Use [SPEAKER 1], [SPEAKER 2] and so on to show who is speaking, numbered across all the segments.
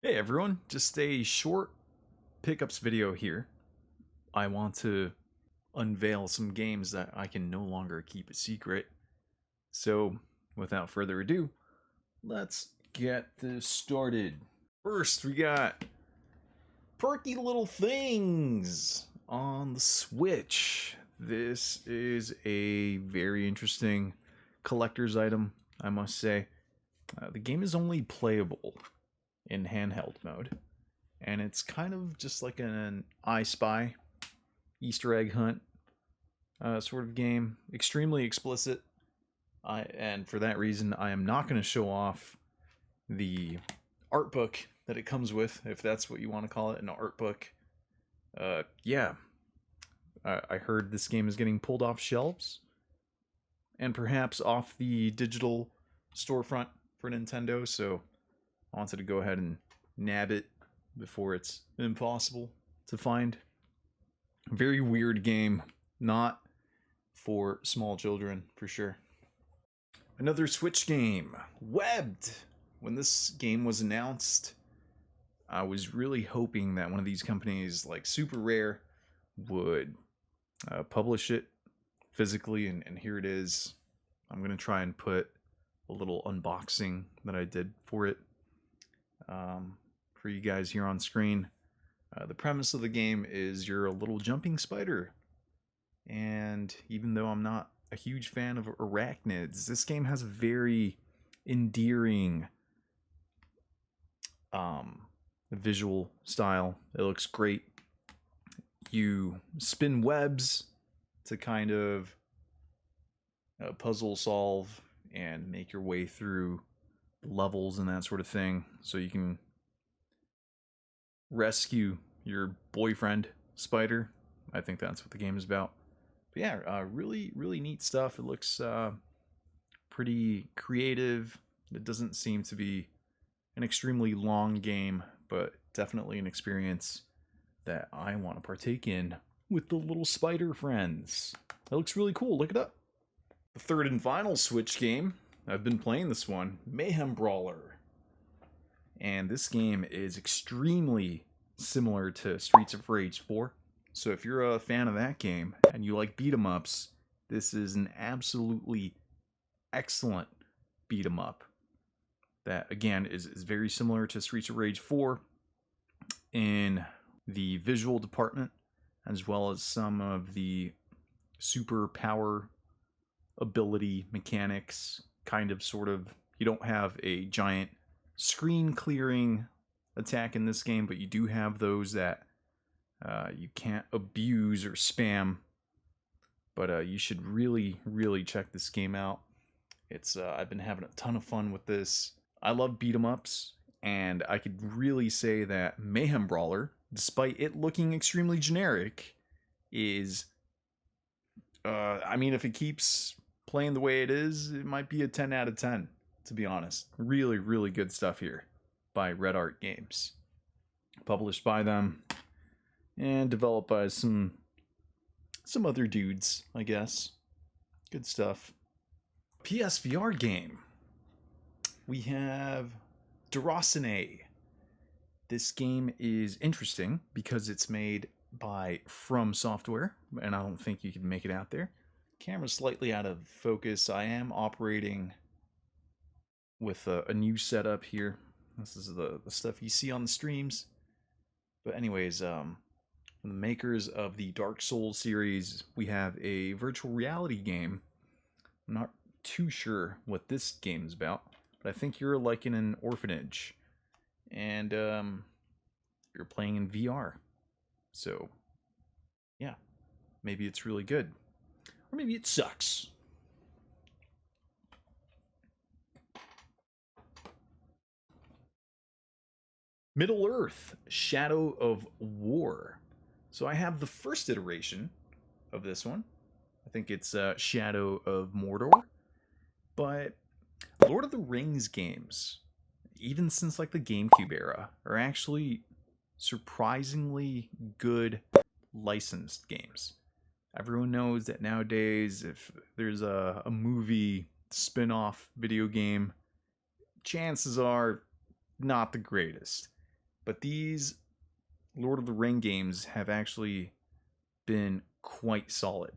[SPEAKER 1] Hey everyone, just a short pickups video here. I want to unveil some games that I can no longer keep a secret. So, without further ado, let's get this started. First, we got Perky Little Things on the Switch. This is a very interesting collector's item, I must say. The game is only playable in handheld mode, and it's kind of just like an I Spy Easter egg hunt sort of game. Extremely explicit, and for that reason, I am not going to show off the art book that it comes with, if that's what you want to call it, an art book. Yeah, I heard this game is getting pulled off shelves, and perhaps off the digital storefront for Nintendo, so I wanted to go ahead and nab it before it's impossible to find. Very weird game, not for small children, for sure. Another Switch game, Webbed. When this game was announced, I was really hoping that one of these companies like Super Rare would publish it physically, and here it is. I'm going to try and put a little unboxing that I did for it for you guys here on screen. The premise of the game is you're a little jumping spider, and even though I'm not a huge fan of arachnids, this game has a very endearing visual style. It looks great. You spin webs to kind of puzzle solve and make your way through levels and that sort of thing, so you can rescue your boyfriend spider. I think that's what the game is about. But yeah, really neat stuff. It looks pretty creative. It doesn't seem to be an extremely long game, but definitely an experience that I want to partake in with the little spider friends. That looks really cool. Look it up. The third and final Switch game, I've been playing this one, Mayhem Brawler. And this game is extremely similar to Streets of Rage 4. So if you're a fan of that game and you like beat 'em ups, this is an absolutely excellent beat 'em up. That, again, is very similar to Streets of Rage 4 in the visual department, as well as some of the super power ability mechanics, kind of, sort of. You don't have a giant screen clearing attack in this game, but you do have those that you can't abuse or spam. But you should really check this game out. It's I've been having a ton of fun with this. I love beat 'em ups, and I could really say that Mayhem Brawler, despite it looking extremely generic, is I mean, if it keeps playing the way it is, it might be a 10 out of 10, to be honest. Really good stuff here by Red Art Games. Published by them and developed by some other dudes, I guess. Good stuff. PSVR game. We have Derosin. This game is interesting because it's made by From Software, and I don't think you can make it out there. Camera's slightly out of focus. I am operating with a new setup here. This is the stuff you see on the streams. But anyways, the makers of the Dark Souls series, we have a virtual reality game. I'm not too sure what this game is about, but I think you're like in an orphanage, and you're playing in VR. So, yeah, maybe it's really good, or maybe it sucks. Middle Earth, Shadow of War. So I have the first iteration of this one. I think it's Shadow of Mordor. But Lord of the Rings games, even since like the GameCube era, are actually surprisingly good licensed games. Everyone knows that nowadays, if there's a movie spin-off video game, chances are not the greatest. But these Lord of the Ring games have actually been quite solid.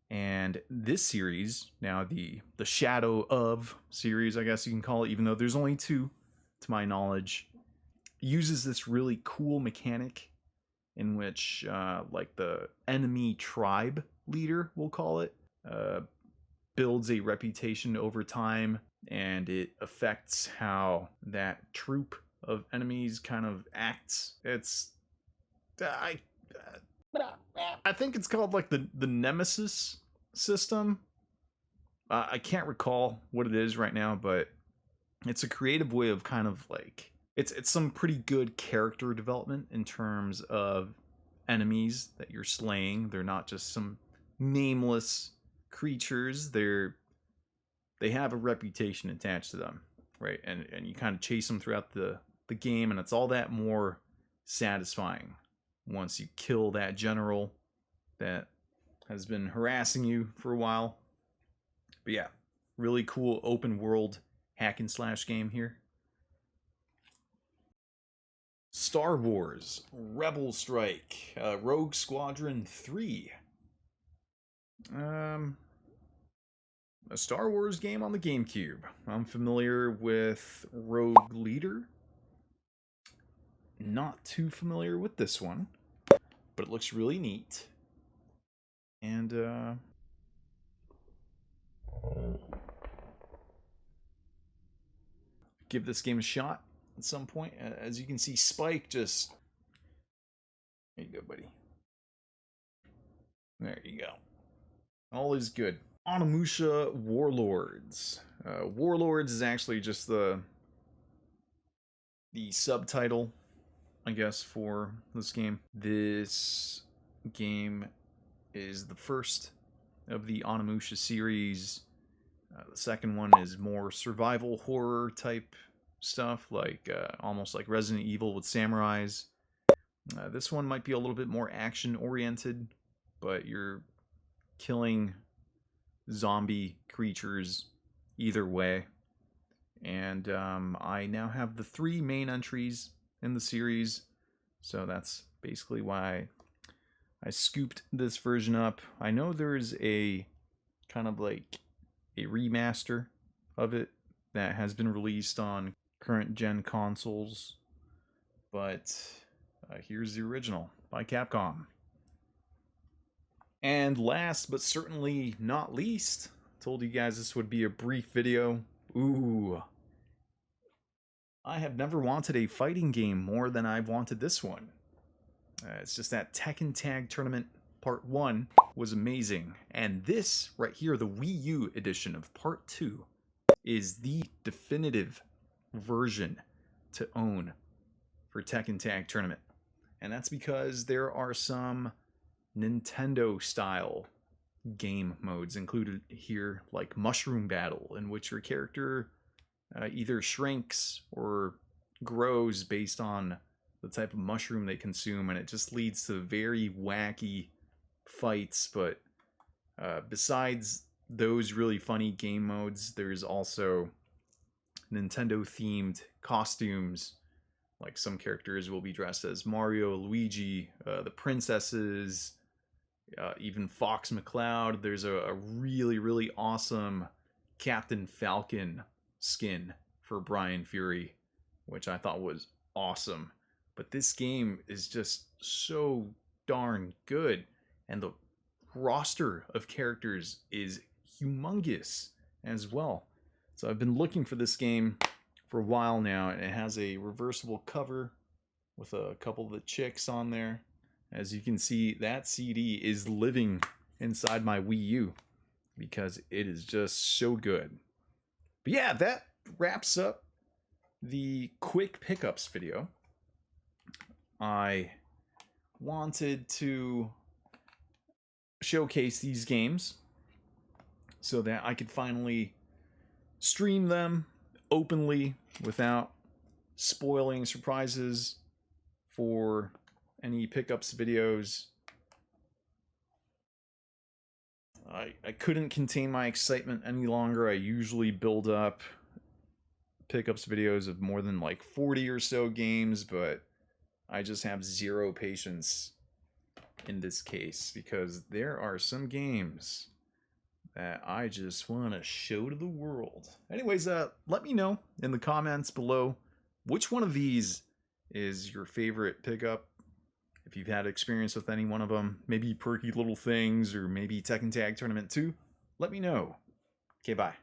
[SPEAKER 1] And this series, now the Shadow of series, I guess you can call it, even though there's only 2 to my knowledge, uses this really cool mechanic in which like the enemy tribe leader, we'll call it, builds a reputation over time, and it affects how that troop of enemies kind of acts. It's I think it's called like the Nemesis system. I can't recall what it is right now, but it's a creative way of kind of like it's some pretty good character development in terms of enemies that you're slaying. They're not just some nameless creatures. They have a reputation attached to them, right? And you kind of chase them throughout the game, and it's all that more satisfying once you kill that general that has been harassing you for a while. But yeah, really cool open world hack and slash game here. Star Wars Rebel Strike Rogue Squadron 3. A Star Wars game on the GameCube. I'm familiar with Rogue Leader. Not too familiar with this one, but it looks really neat. And give this game a shot at some point. As you can see, Spike just... There you go, buddy. There you go. All is good. Onimusha Warlords. Warlords is actually just the subtitle, I guess, for this game. This game is the first of the Onimusha series. The second one is more survival horror type stuff, like almost like Resident Evil with samurais. This one might be a little bit more action oriented, but you're killing zombie creatures either way. And I now have the 3 main entries in the series, so that's basically why I scooped this version up. I know there's a kind of like a remaster of it that has been released on current gen consoles, but here's the original by Capcom. And last but certainly not least, told you guys this would be a brief video. Ooh, I have never wanted a fighting game more than I've wanted this one. It's just that Tekken Tag Tournament Part 1 was amazing, and this right here, the Wii U edition of Part 2, is the definitive version to own for Tekken Tag Tournament. And that's because there are some Nintendo-style game modes included here, like Mushroom Battle, in which your character either shrinks or grows based on the type of mushroom they consume, and it just leads to very wacky fights. But besides those really funny game modes, there's also Nintendo-themed costumes. Like some characters will be dressed as Mario, Luigi, the princesses, even Fox McCloud. There's a really, really awesome Captain Falcon skin for Brian Fury, which I thought was awesome. But this game is just so darn good, and the roster of characters is humongous as well. So I've been looking for this game for a while now, and it has a reversible cover with a couple of the chicks on there. As you can see, that CD is living inside my Wii U because it is just so good. But yeah, that wraps up the quick pickups video. I wanted to showcase these games so that I could finally stream them openly without spoiling surprises for any pickups videos. I couldn't contain my excitement any longer. I usually build up pickups videos of more than like 40 or so games, but I just have zero patience in this case because there are some games that I just want to show to the world. Anyways, let me know in the comments below which one of these is your favorite pickup. If you've had experience with any one of them, maybe Perky Little Things or maybe Tekken Tag Tournament 2, let me know. Okay, bye.